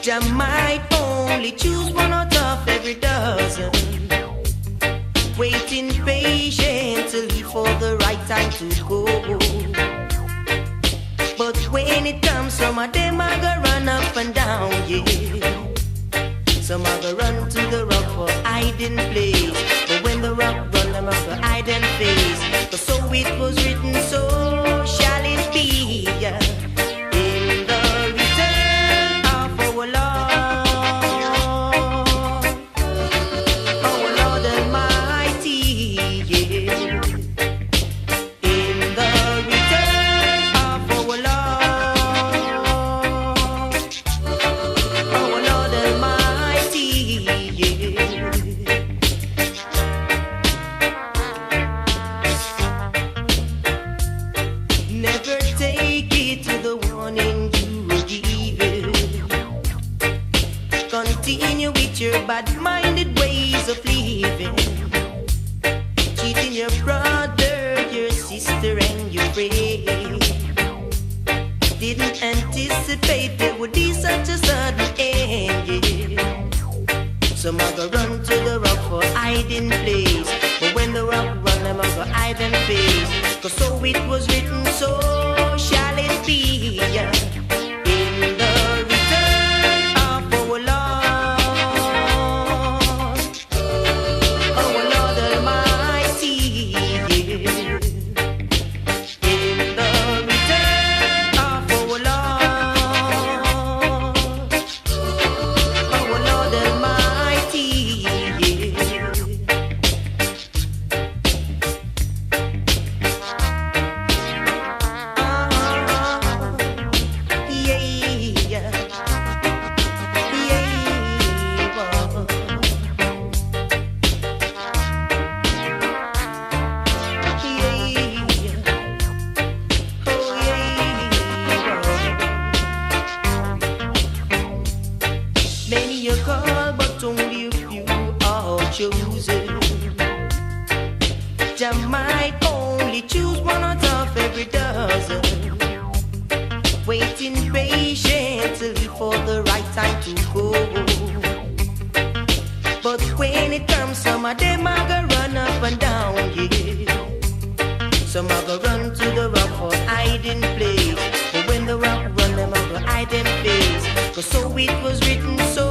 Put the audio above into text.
Jah might only choose one out of every dozen, waiting patiently for the right time to go. But when it comes, some of them are gonna run up and down, yeah. Some are gonna run to the rock for hiding place. But when the rock run, them are gonna hide and face. But so it was written, so shall it be, yeah. In the return of our Lord Almighty, yeah. In the return of our Lord Almighty, yeah. Never take it to the warning you were given. Continue with your bad-minded ways of living, cheating your brother, your sister, and your friend. Didn't anticipate there would be such a sudden end, yeah. Some are gonna run to the rock for hiding place. But when the rock run, them are gonna hide and face. Cause so it was written, so shall it be, yeah. In the return of our Lord Almighty, yeah. In the return of our Lord Almighty, yeah. Many are called, but only a few are chosen. Jah might only choose one out of every dozen, waiting patiently for the right time to go. But when it comes, some of them are gonna run up and down, yeah. Some are gonna run to the rock for hiding place. But when the rock run, them are gonna hide and face. Cause so it was written, so